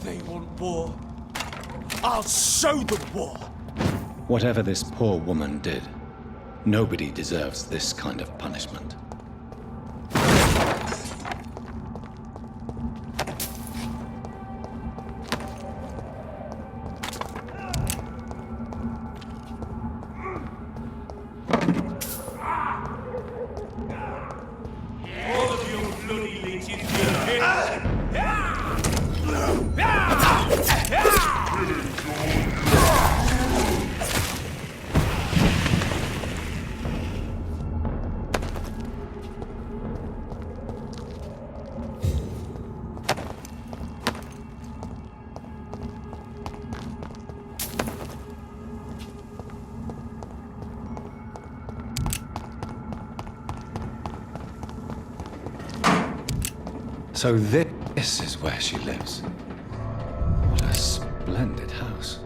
They want war. I'll show them war! Whatever this poor woman did, nobody deserves this kind of punishment. All of you bloody leeches will hit! So this is where she lives. What a splendid house.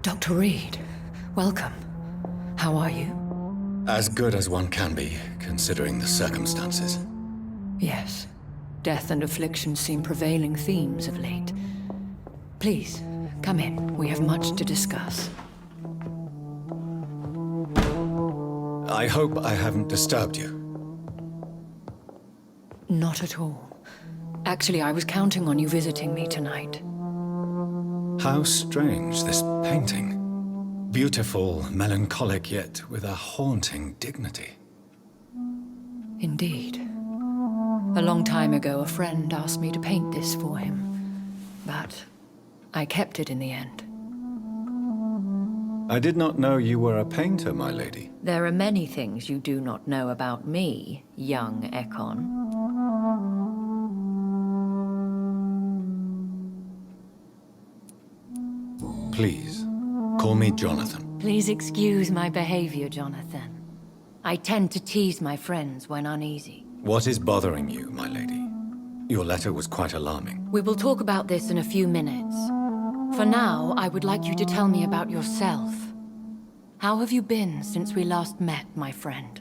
Dr. Reed, welcome. How are you? As good as one can be, considering the circumstances. Yes. Death and affliction seem prevailing themes of late. Please, come in. We have much to discuss. I hope I haven't disturbed you. Not at all. Actually, I was counting on you visiting me tonight. How strange, this painting. Beautiful, melancholic, yet with a haunting dignity. Indeed. A long time ago, a friend asked me to paint this for him, but I kept it in the end. I did not know you were a painter, my lady. There are many things you do not know about me, young Ekon. Please, call me Jonathan. Please excuse my behavior, Jonathan. I tend to tease my friends when uneasy. What is bothering you, my lady? Your letter was quite alarming. We will talk about this in a few minutes. For now, I would like you to tell me about yourself. How have you been since we last met, my friend?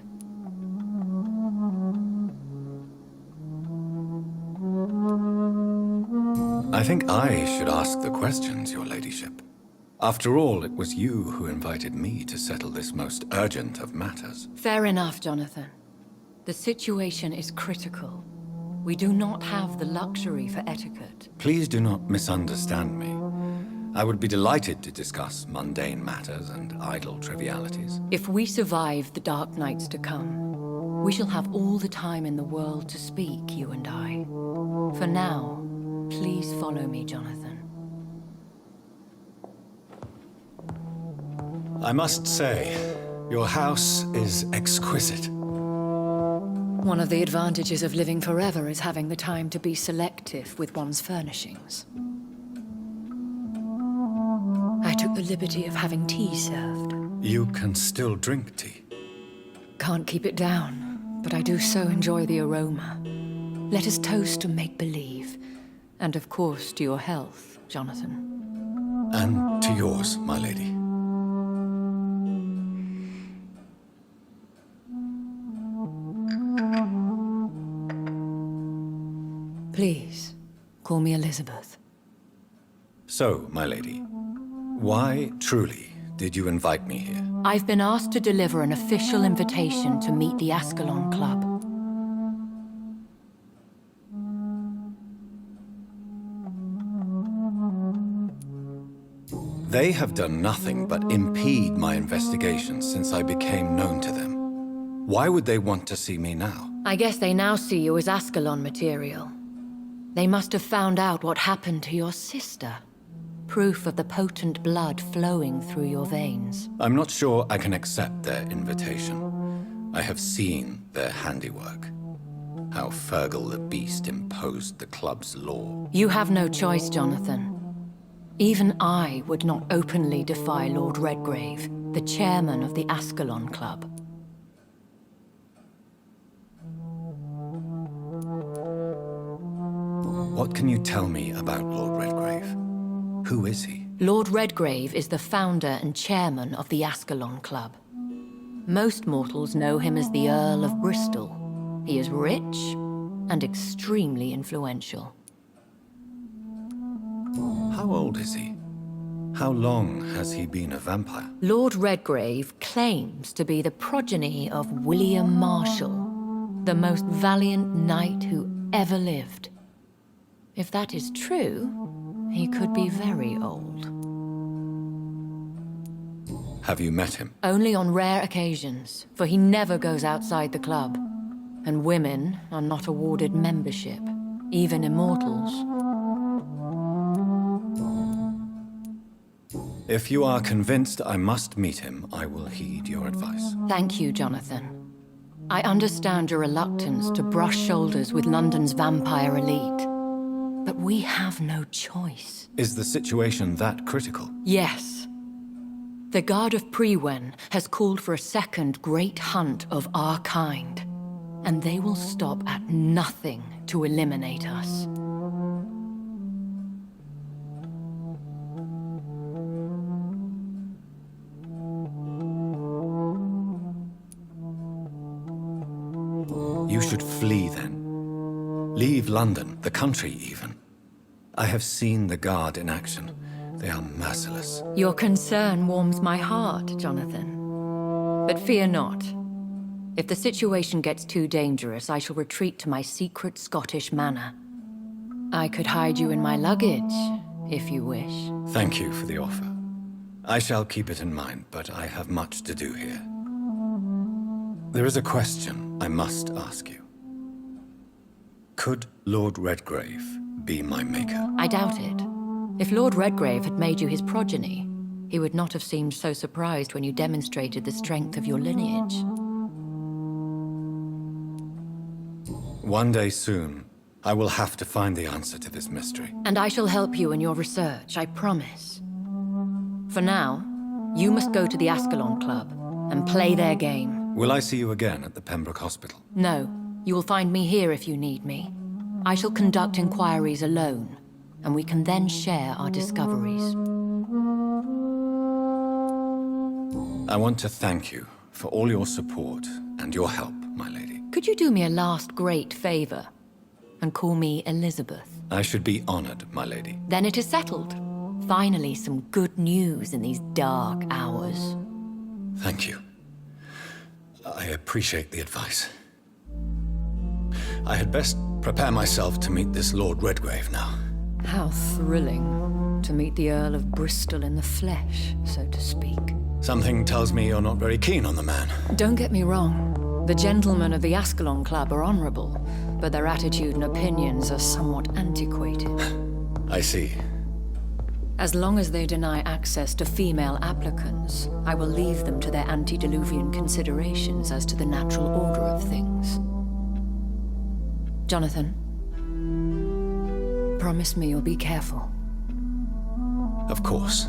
I think I should ask the questions, your ladyship. After all, it was you who invited me to settle this most urgent of matters. Fair enough, Jonathan. The situation is critical. We do not have the luxury for etiquette. Please do not misunderstand me. I would be delighted to discuss mundane matters and idle trivialities. If we survive the dark nights to come, we shall have all the time in the world to speak, you and I. For now, please follow me, Jonathan. I must say, your house is exquisite. One of the advantages of living forever is having the time to be selective with one's furnishings. I took the liberty of having tea served. You can still drink tea. Can't keep it down, but I do so enjoy the aroma. Let us toast to make-believe. And of course, to your health, Jonathan. And to yours, my lady. Please, call me Elizabeth. So, my lady, why, truly, did you invite me here? I've been asked to deliver an official invitation to meet the Ascalon Club. They have done nothing but impede my investigations since I became known to them. Why would they want to see me now? I guess they now see you as Ascalon material. They must have found out what happened to your sister. Proof of the potent blood flowing through your veins. I'm not sure I can accept their invitation. I have seen their handiwork. How Fergal the Beast imposed the club's law. You have no choice, Jonathan. Even I would not openly defy Lord Redgrave, the chairman of the Ascalon Club. What can you tell me about Lord Redgrave? Who is he? Lord Redgrave is the founder and chairman of the Ascalon Club. Most mortals know him as the Earl of Bristol. He is rich and extremely influential. How old is he? How long has he been a vampire? Lord Redgrave claims to be the progeny of William Marshall, the most valiant knight who ever lived. If that is true, he could be very old. Have you met him? Only on rare occasions, for he never goes outside the club. And women are not awarded membership, even immortals. If you are convinced I must meet him, I will heed your advice. Thank you, Jonathan. I understand your reluctance to brush shoulders with London's vampire elite. But we have no choice. Is the situation that critical? Yes. The Guard of Prewen has called for a second great hunt of our kind. And they will stop at nothing to eliminate us. You should flee then. Leave London, the country even. I have seen the Guard in action. They are merciless. Your concern warms my heart, Jonathan. But fear not. If the situation gets too dangerous, I shall retreat to my secret Scottish manor. I could hide you in my luggage, if you wish. Thank you for the offer. I shall keep it in mind, but I have much to do here. There is a question I must ask you. Could Lord Redgrave be my maker? I doubt it. If Lord Redgrave had made you his progeny, he would not have seemed so surprised when you demonstrated the strength of your lineage. One day soon, I will have to find the answer to this mystery. And I shall help you in your research, I promise. For now, you must go to the Ascalon Club and play their game. Will I see you again at the Pembroke Hospital? No, you will find me here if you need me. I shall conduct inquiries alone, and we can then share our discoveries. I want to thank you for all your support and your help, my lady. Could you do me a last great favor and call me Elizabeth? I should be honored, my lady. Then it is settled. Finally, some good news in these dark hours. Thank you. I appreciate the advice. I had best prepare myself to meet this Lord Redgrave now. How thrilling to meet the Earl of Bristol in the flesh, so to speak. Something tells me you're not very keen on the man. Don't get me wrong. The gentlemen of the Ascalon Club are honorable, but their attitude and opinions are somewhat antiquated. I see. As long as they deny access to female applicants, I will leave them to their antediluvian considerations as to the natural order of things. Jonathan, promise me you'll be careful. Of course.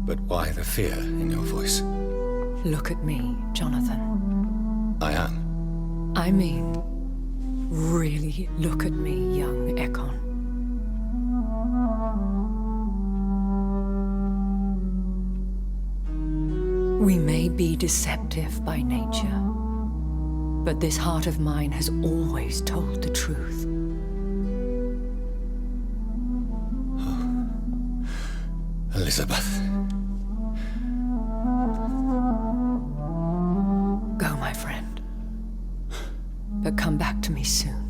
But why the fear in your voice? Look at me, Jonathan. I am. I mean, really look at me, young Ekon. We may be deceptive by nature, but this heart of mine has always told the truth. Elizabeth. Go, my friend. But come back to me soon.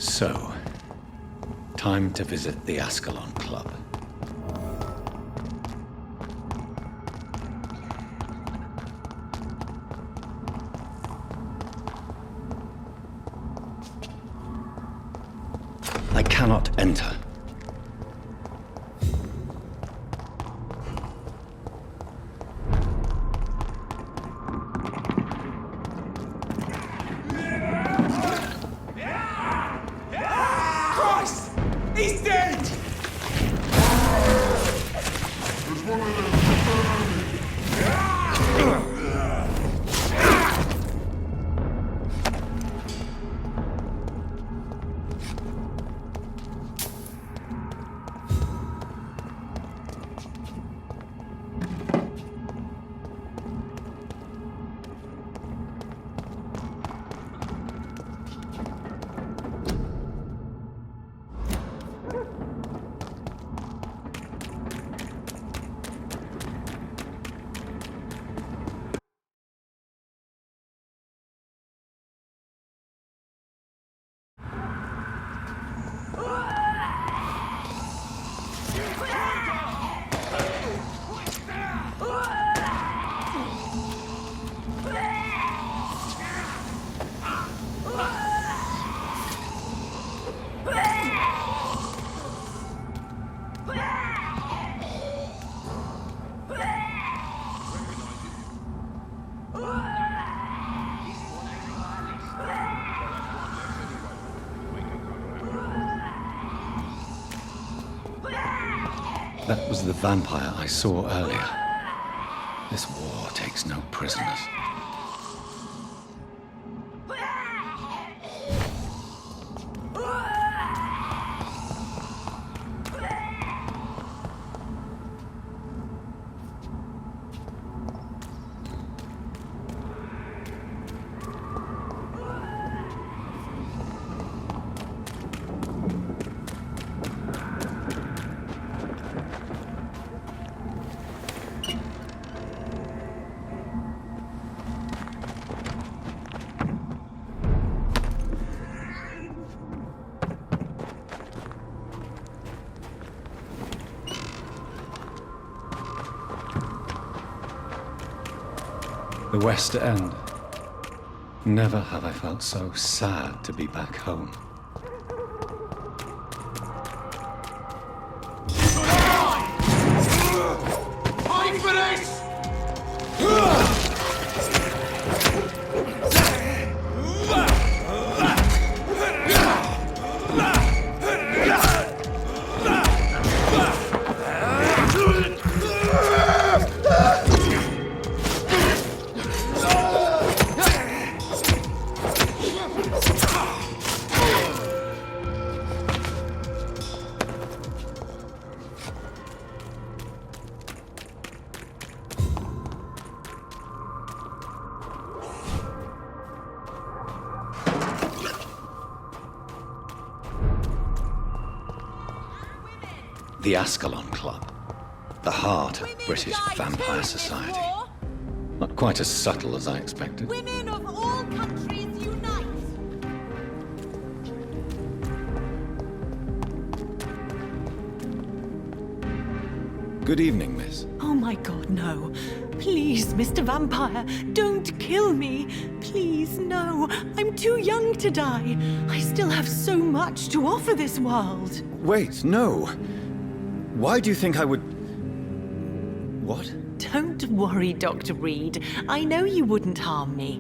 So, time to visit the Ascalon Club. I cannot enter. Christ! He's dead! That was the vampire I saw earlier. This war takes no prisoners. The West End. Never have I felt so sad to be back home. Fight for this! The Ascalon Club. The heart of British vampire society. Not quite as subtle as I expected. Women of all countries unite! Good evening, miss. Oh my god, no. Please, Mr. Vampire, don't kill me. Please, no. I'm too young to die. I still have so much to offer this world. Wait, no. Why do you think I would... What? Don't worry, Dr. Reed. I know you wouldn't harm me.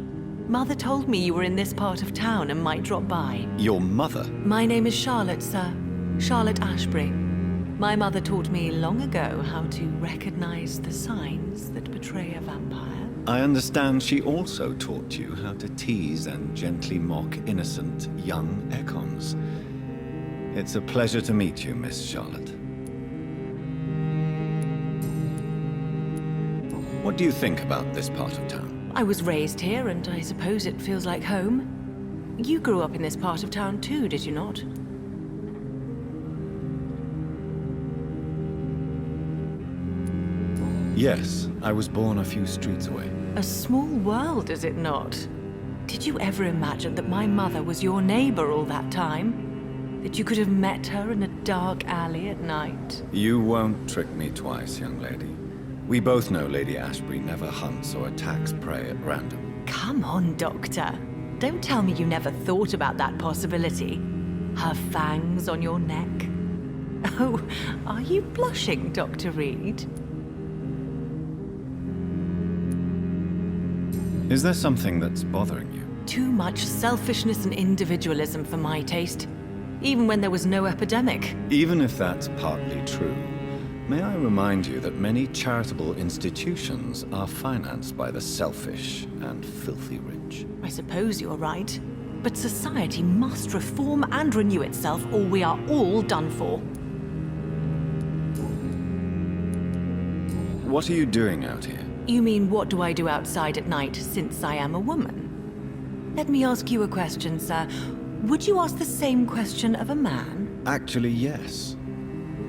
Mother told me you were in this part of town and might drop by. Your mother? My name is Charlotte, sir. Charlotte Ashbury. My mother taught me long ago how to recognize the signs that betray a vampire. I understand she also taught you how to tease and gently mock innocent young Econs. It's a pleasure to meet you, Miss Charlotte. What do you think about this part of town? I was raised here, and I suppose it feels like home. You grew up in this part of town too, did you not? Yes, I was born a few streets away. A small world, is it not? Did you ever imagine that my mother was your neighbor all that time? That you could have met her in a dark alley at night? You won't trick me twice, young lady. We both know Lady Ashbury never hunts or attacks prey at random. Come on, Doctor. Don't tell me you never thought about that possibility. Her fangs on your neck. Oh, are you blushing, Dr. Reed? Is there something that's bothering you? Too much selfishness and individualism for my taste. Even when there was no epidemic. Even if that's partly true, may I remind you that many charitable institutions are financed by the selfish and filthy rich. I suppose you're right. But society must reform and renew itself, or we are all done for. What are you doing out here? You mean, what do I do outside at night, since I am a woman? Let me ask you a question, sir. Would you ask the same question of a man? Actually, yes.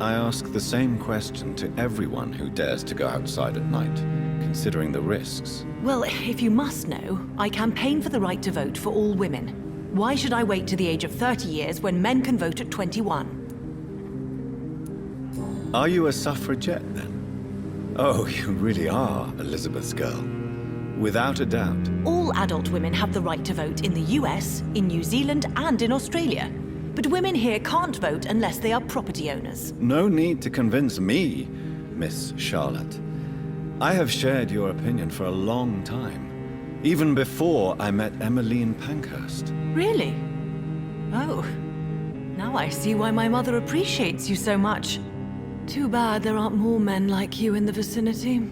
I ask the same question to everyone who dares to go outside at night, considering the risks. Well, if you must know, I campaign for the right to vote for all women. Why should I wait to the age of 30 years when men can vote at 21? Are you a suffragette, then? Oh, you really are Elizabeth's girl. Without a doubt. All adult women have the right to vote in the US, in New Zealand, and in Australia. But women here can't vote unless they are property owners. No need to convince me, Miss Charlotte. I have shared your opinion for a long time, even before I met Emmeline Pankhurst. Really? Oh. Now I see why my mother appreciates you so much. Too bad there aren't more men like you in the vicinity.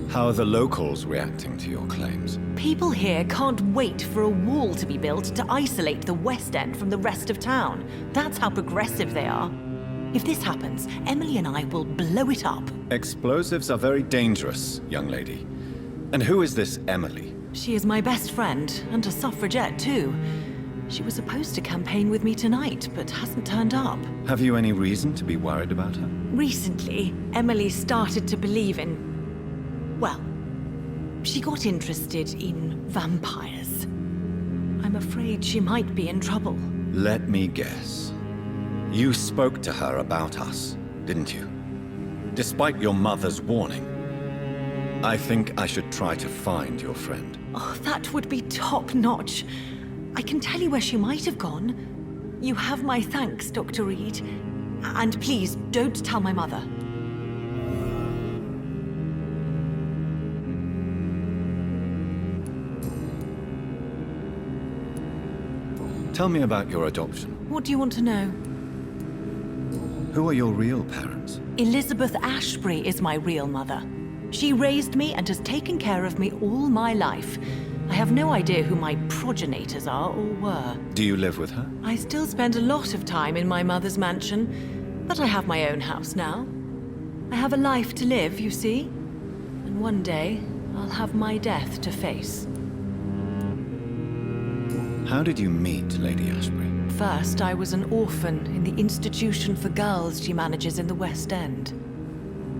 How are the locals reacting to your claims? People here can't wait for a wall to be built to isolate the West End from the rest of town. That's how progressive they are. If this happens, Emily and I will blow it up. Explosives are very dangerous, young lady. And who is this Emily? She is my best friend, and a suffragette too. She was supposed to campaign with me tonight, but hasn't turned up. Have you any reason to be worried about her? Recently, Emily started to believe in... well, she got interested in vampires. I'm afraid she might be in trouble. Let me guess. You spoke to her about us, didn't you? Despite your mother's warning. I think I should try to find your friend. Oh, that would be top-notch. I can tell you where she might have gone. You have my thanks, Dr. Reed. And please, don't tell my mother. Tell me about your adoption. What do you want to know? Who are your real parents? Elizabeth Ashbury is my real mother. She raised me and has taken care of me all my life. I have no idea who my progenitors are or were. Do you live with her? I still spend a lot of time in my mother's mansion, but I have my own house now. I have a life to live, you see. And one day, I'll have my death to face. How did you meet Lady Ashbury? First, I was an orphan in the institution for girls she manages in the West End.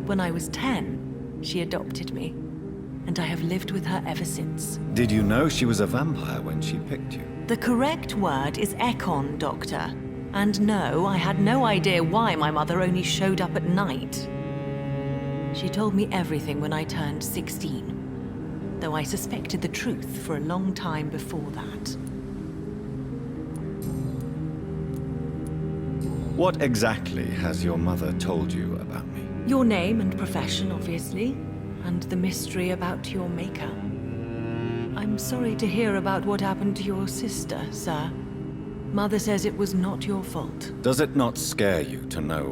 When I was 10, she adopted me, and I have lived with her ever since. Did you know she was a vampire when she picked you? The correct word is Ekon, Doctor. And no, I had no idea why my mother only showed up at night. She told me everything when I turned 16, though I suspected the truth for a long time before that. What exactly has your mother told you about me? Your name and profession, obviously, and the mystery about your maker. I'm sorry to hear about what happened to your sister, sir. Mother says it was not your fault. Does it not scare you to know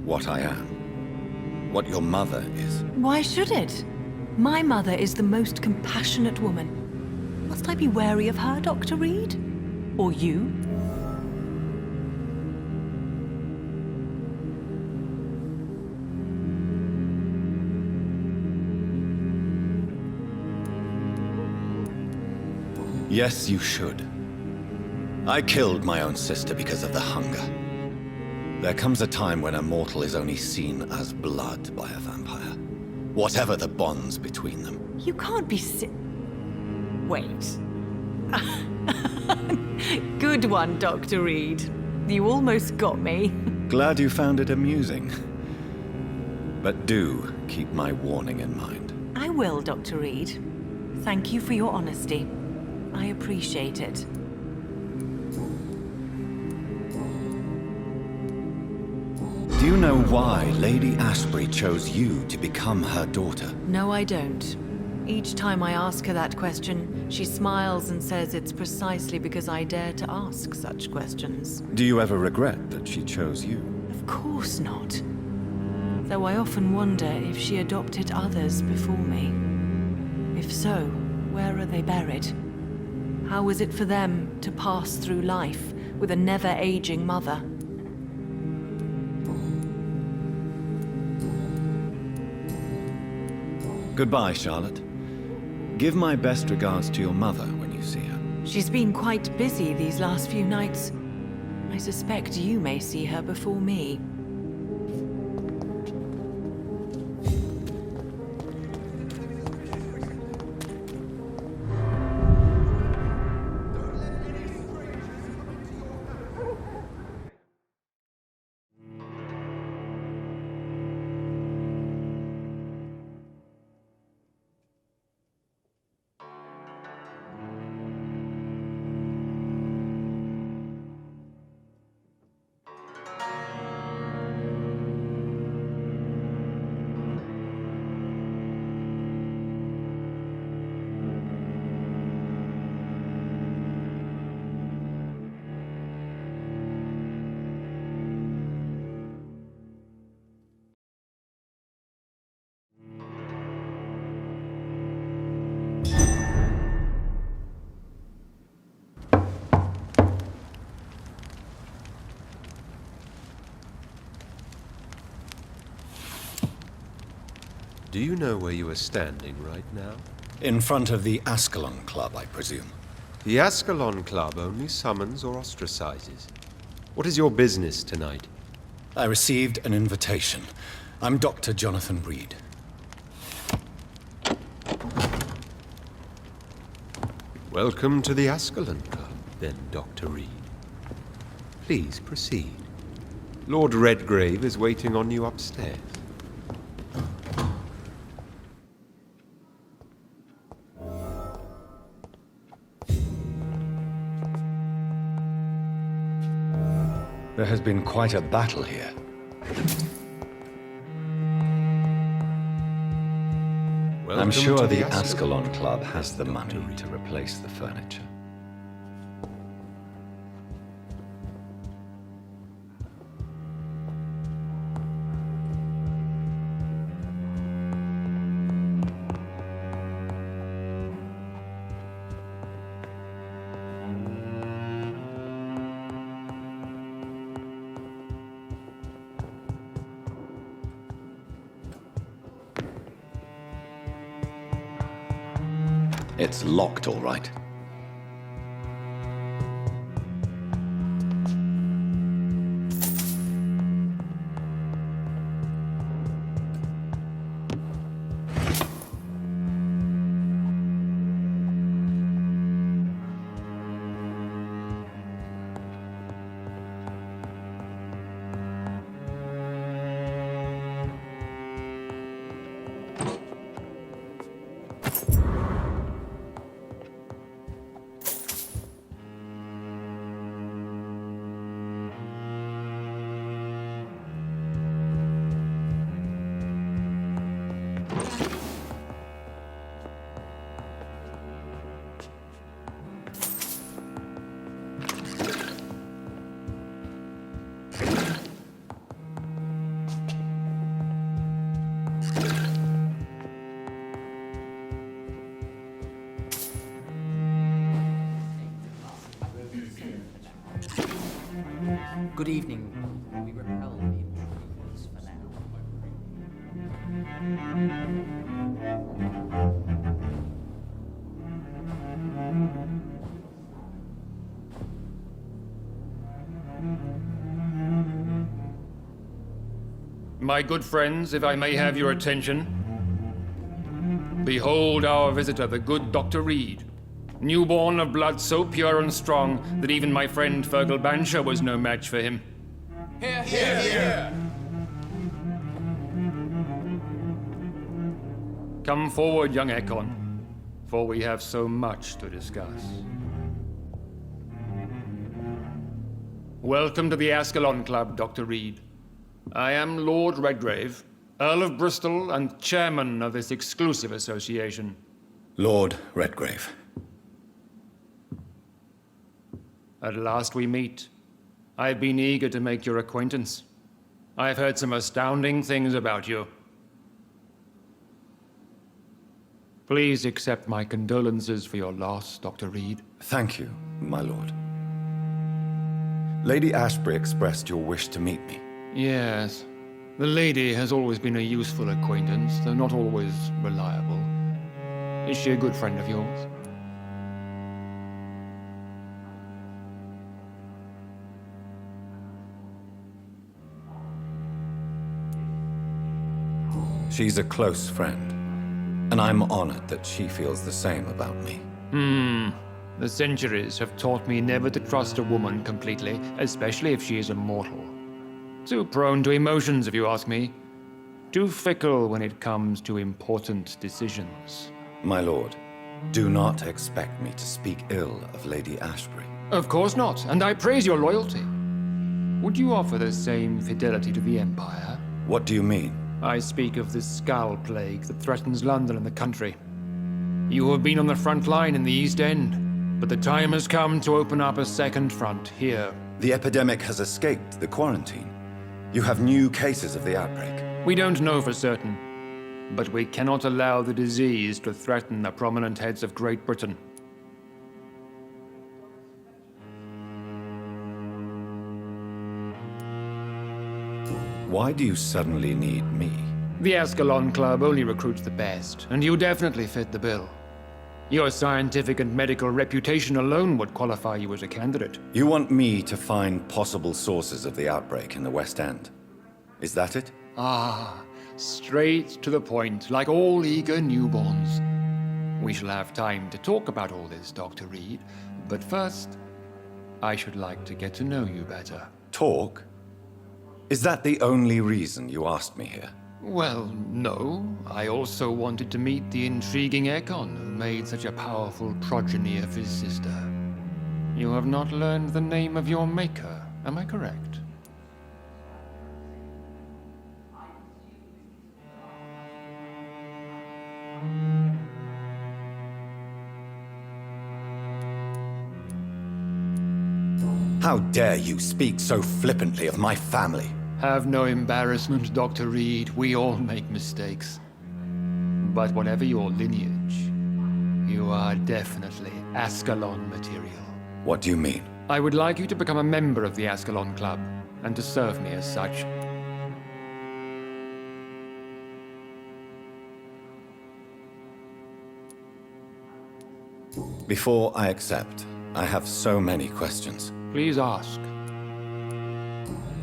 what I am? What your mother is? Why should it? My mother is the most compassionate woman. Must I be wary of her, Dr. Reed? Or you? Yes, you should. I killed my own sister because of the hunger. There comes a time when a mortal is only seen as blood by a vampire, whatever the bonds between them. You can't be Wait. Good one, Dr. Reed. You almost got me. Glad you found it amusing. But do keep my warning in mind. I will, Dr. Reed. Thank you for your honesty. I appreciate it. Do you know why Lady Ashbury chose you to become her daughter? No, I don't. Each time I ask her that question, she smiles and says it's precisely because I dare to ask such questions. Do you ever regret that she chose you? Of course not. Though I often wonder if she adopted others before me. If so, where are they buried? How was it for them to pass through life with a never-aging mother? Goodbye, Charlotte. Give my best regards to your mother when you see her. She's been quite busy these last few nights. I suspect you may see her before me. Do you know where you are standing right now? In front of the Ascalon Club, I presume. The Ascalon Club only summons or ostracizes. What is your business tonight? I received an invitation. I'm Dr. Jonathan Reed. Welcome to the Ascalon Club, then, Dr. Reed. Please proceed. Lord Redgrave is waiting on you upstairs. There has been quite a battle here. I'm sure the Ascalon Club has the money to replace the furniture. It's locked, all right. Good evening. We repel the intruders for now. My good friends, if I may have your attention. Behold our visitor, the good Dr. Reed. Newborn of blood so pure and strong that even my friend Fergal Bancher was no match for him. Come forward, young Ekon, for we have so much to discuss. Welcome to the Ascalon Club, Dr. Reed. I am Lord Redgrave, Earl of Bristol and chairman of this exclusive association. Lord Redgrave. At last we meet. I've been eager to make your acquaintance. I've heard some astounding things about you. Please accept my condolences for your loss, Dr. Reed. Thank you, my lord. Lady Ashbury expressed your wish to meet me. Yes. The lady has always been a useful acquaintance, though not always reliable. Is she a good friend of yours? She's a close friend, and I'm honored that she feels the same about me. The centuries have taught me never to trust a woman completely, especially if she is a mortal. Too prone to emotions, if you ask me. Too fickle when it comes to important decisions. My lord, do not expect me to speak ill of Lady Ashbury. Of course not, and I praise your loyalty. Would you offer the same fidelity to the Empire? What do you mean? I speak of the Skull Plague that threatens London and the country. You have been on the front line in the East End, but the time has come to open up a second front here. The epidemic has escaped the quarantine. You have new cases of the outbreak. We don't know for certain, but we cannot allow the disease to threaten the prominent heads of Great Britain. Why do you suddenly need me? The Ascalon Club only recruits the best, and you definitely fit the bill. Your scientific and medical reputation alone would qualify you as a candidate. You want me to find possible sources of the outbreak in the West End. Is that it? Straight to the point, like all eager newborns. We shall have time to talk about all this, Dr. Reed, but first, I should like to get to know you better. Talk? Is that the only reason you asked me here? Well, no. I also wanted to meet the intriguing Ekon who made such a powerful progeny of his sister. You have not learned the name of your maker, am I correct? How dare you speak so flippantly of my family? Have no embarrassment, Dr. Reed. We all make mistakes. But whatever your lineage, you are definitely Ascalon material. What do you mean? I would like you to become a member of the Ascalon Club, and to serve me as such. Before I accept, I have so many questions. Please ask.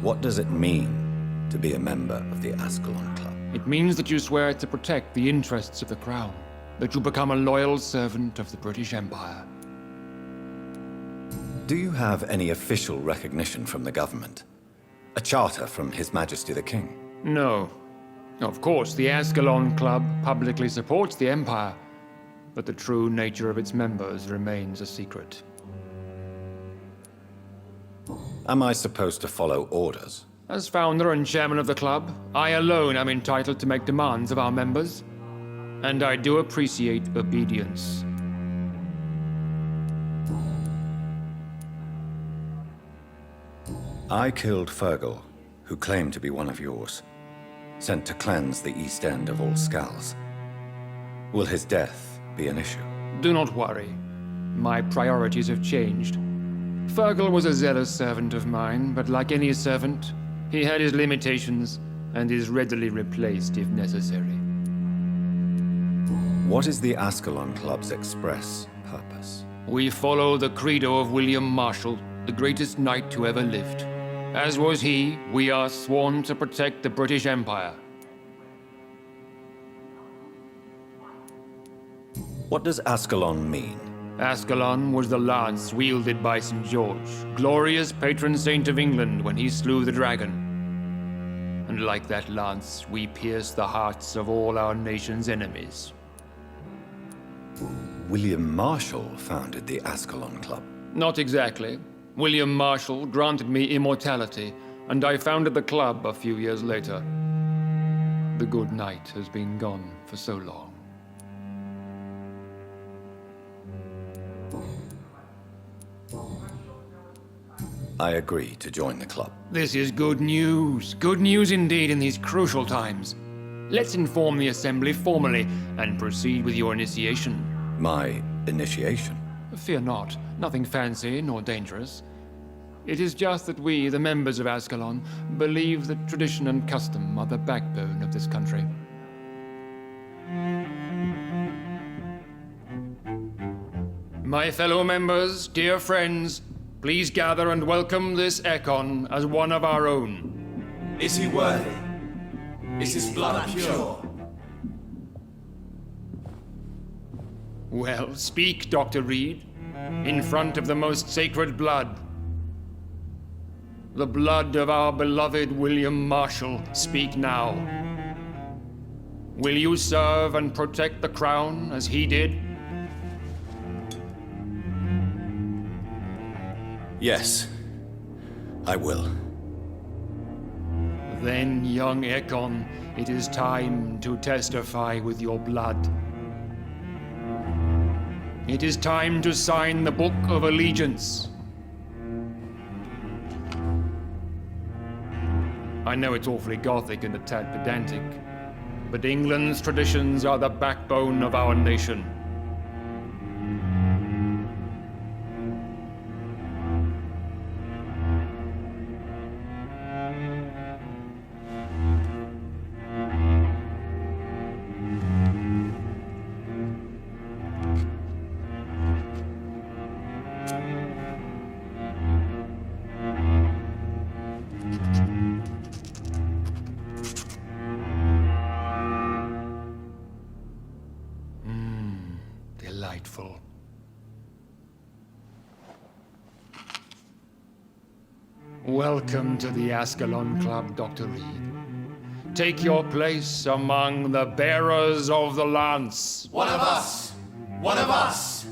What does it mean to be a member of the Ascalon Club? It means that you swear to protect the interests of the Crown, that you become a loyal servant of the British Empire. Do you have any official recognition from the government? A charter from His Majesty the King? No. Of course, the Ascalon Club publicly supports the Empire, but the true nature of its members remains a secret. Am I supposed to follow orders? As founder and chairman of the club, I alone am entitled to make demands of our members, and I do appreciate obedience. I killed Fergal, who claimed to be one of yours, sent to cleanse the East End of all skulls. Will his death be an issue? Do not worry. My priorities have changed. Fergal was a zealous servant of mine, but like any servant, he had his limitations and is readily replaced if necessary. What is the Ascalon Club's express purpose? We follow the credo of William Marshall, the greatest knight who ever lived. As was he, we are sworn to protect the British Empire. What does Ascalon mean? Ascalon was the lance wielded by St. George, glorious patron saint of England when he slew the dragon. And like that lance, we pierce the hearts of all our nation's enemies. William Marshall founded the Ascalon Club. Not exactly. William Marshall granted me immortality, and I founded the club a few years later. The good knight has been gone for so long. I agree to join the club. This is good news. Good news indeed in these crucial times. Let's inform the Assembly formally and proceed with your initiation. My initiation? Fear not. Nothing fancy nor dangerous. It is just that we, the members of Ascalon, believe that tradition and custom are the backbone of this country. My fellow members, dear friends, please gather and welcome this Ekon as one of our own. Is he worthy? Is his blood pure? Well, speak, Dr. Reed, in front of the most sacred blood. The blood of our beloved William Marshall, speak now. Will you serve and protect the crown as he did? Yes, I will. Then, young Ekon, it is time to testify with your blood. It is time to sign the Book of Allegiance. I know it's awfully gothic and a tad pedantic, but England's traditions are the backbone of our nation. Delightful. Welcome to the Ascalon Club, Dr. Reed. Take your place among the bearers of the lance. One of us! One of us!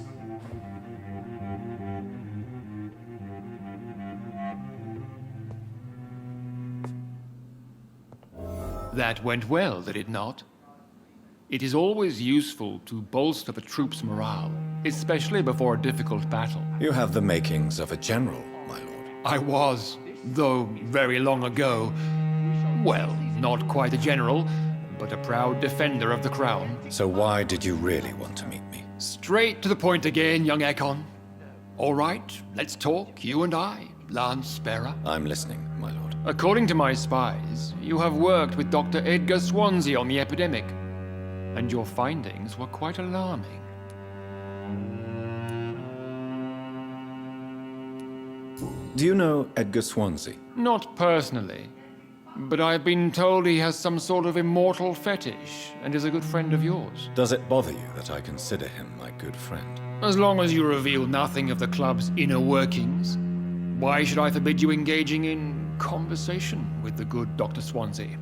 That went well, did it not? It is always useful to bolster the troops' morale, especially before a difficult battle. You have the makings of a general, my lord. I was, though very long ago, well, not quite a general, but a proud defender of the crown. So why did you really want to meet me? Straight to the point again, young Ekon. All right, let's talk, you and I, Lance Bearer. I'm listening, my lord. According to my spies, you have worked with Dr. Edgar Swansea on the epidemic, and your findings were quite alarming. Do you know Edgar Swansea? Not personally, but I've been told he has some sort of immortal fetish and is a good friend of yours. Does it bother you that I consider him my good friend? As long as you reveal nothing of the club's inner workings, why should I forbid you engaging in conversation with the good Dr. Swansea?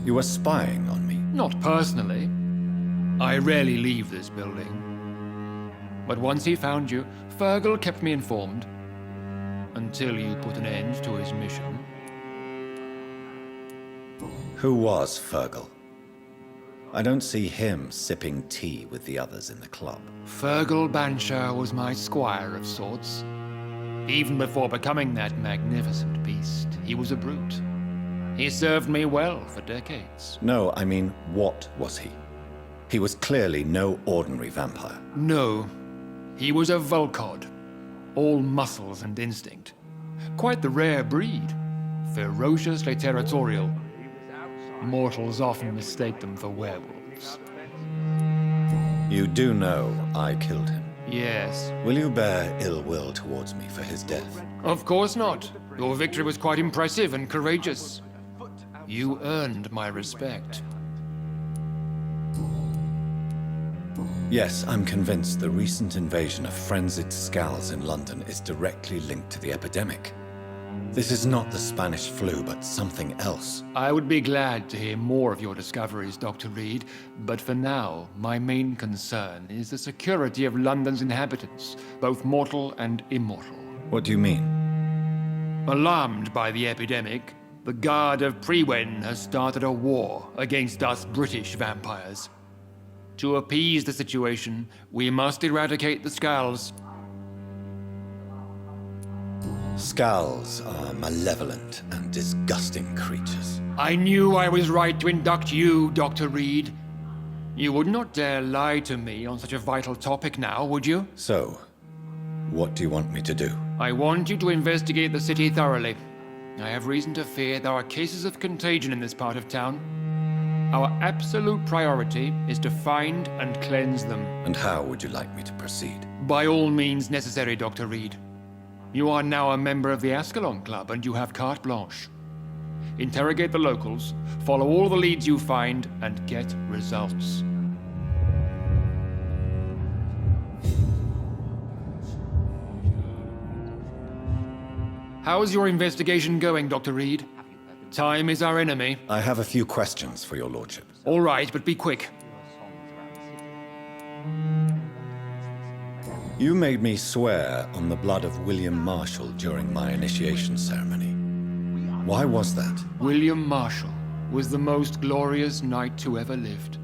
You were spying on me. Not personally. I rarely leave this building. But once he found you, Fergal kept me informed. Until you put an end to his mission. Who was Fergal? I don't see him sipping tea with the others in the club. Fergal Banshire was my squire of sorts. Even before becoming that magnificent beast, he was a brute. He served me well for decades. No, I mean, what was he? He was clearly no ordinary vampire. No, he was a Volcod. All muscles and instinct. Quite the rare breed. Ferociously territorial. Mortals often mistake them for werewolves. You do know I killed him. Yes. Will you bear ill will towards me for his death? Of course not. Your victory was quite impressive and courageous. You earned my respect. Yes, I'm convinced the recent invasion of frenzied Skulls in London is directly linked to the epidemic. This is not the Spanish flu, but something else. I would be glad to hear more of your discoveries, Dr. Reed, but for now, my main concern is the security of London's inhabitants, both mortal and immortal. What do you mean? Alarmed by the epidemic, the Guard of Priwen has started a war against us British vampires. To appease the situation, we must eradicate the Skulls. Skulls are malevolent and disgusting creatures. I knew I was right to induct you, Dr. Reed. You would not dare lie to me on such a vital topic now, would you? So, what do you want me to do? I want you to investigate the city thoroughly. I have reason to fear there are cases of contagion in this part of town. Our absolute priority is to find and cleanse them. And how would you like me to proceed? By all means necessary, Dr. Reed. You are now a member of the Ascalon Club and you have carte blanche. Interrogate the locals, follow all the leads you find, and get results. How's your investigation going, Dr. Reed? Time is our enemy. I have a few questions for your lordship. All right, but be quick. You made me swear on the blood of William Marshall during my initiation ceremony. Why was that? William Marshall was the most glorious knight who ever lived.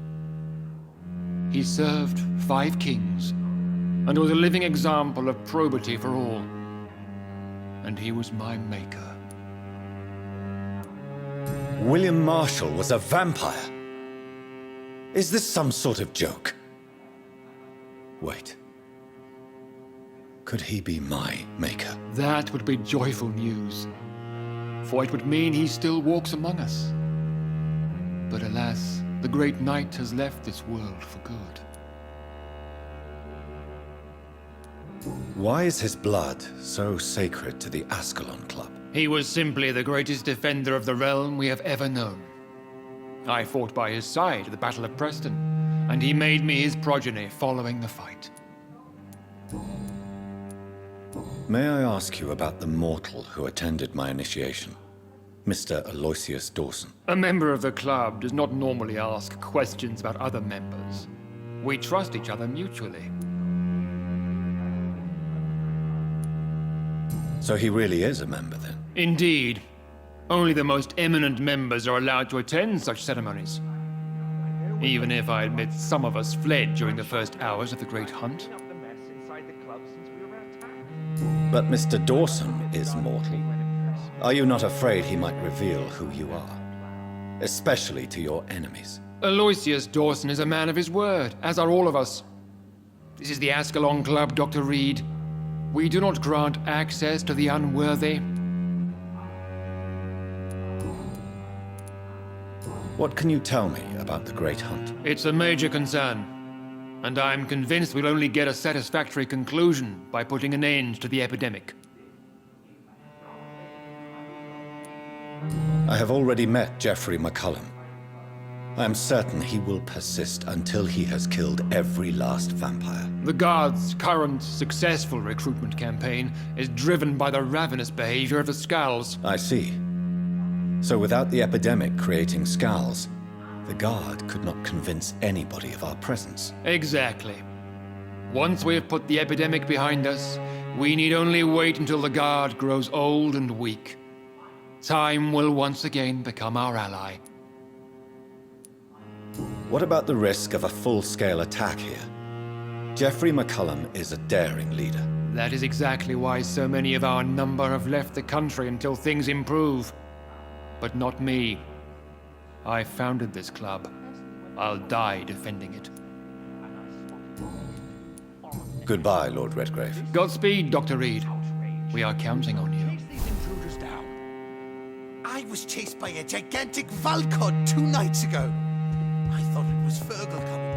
He served 5 kings and was a living example of probity for all. And he was my maker. William Marshall was a vampire? Is this some sort of joke? Wait. Could he be my maker? That would be joyful news, for it would mean he still walks among us. But alas, the great knight has left this world for good. Why is his blood so sacred to the Ascalon Club? He was simply the greatest defender of the realm we have ever known. I fought by his side at the Battle of Preston, and he made me his progeny following the fight. May I ask you about the mortal who attended my initiation? Mr. Aloysius Dawson. A member of the club does not normally ask questions about other members. We trust each other mutually. So he really is a member, then? Indeed. Only the most eminent members are allowed to attend such ceremonies. Even if I admit some of us fled during the first hours of the Great Hunt. But Mr. Dawson is mortal. Are you not afraid he might reveal who you are? Especially to your enemies. Aloysius Dawson is a man of his word, as are all of us. This is the Ascalon Club, Dr. Reed. We do not grant access to the unworthy. What can you tell me about the Great Hunt? It's a major concern, and I'm convinced we'll only get a satisfactory conclusion by putting an end to the epidemic. I have already met Geoffrey McCullum. I am certain he will persist until he has killed every last vampire. The Guard's current successful recruitment campaign is driven by the ravenous behavior of the Skulls. I see. So without the epidemic creating Skulls, the Guard could not convince anybody of our presence. Exactly. Once we have put the epidemic behind us, we need only wait until the Guard grows old and weak. Time will once again become our ally. What about the risk of a full-scale attack here? Geoffrey McCullum is a daring leader. That is exactly why so many of our number have left the country until things improve. But not me. I founded this club. I'll die defending it. Goodbye, Lord Redgrave. Godspeed, Dr. Reed. We are counting on you. These intruders down. I was chased by a gigantic Valcod 2 nights ago. I thought it was Fergal coming.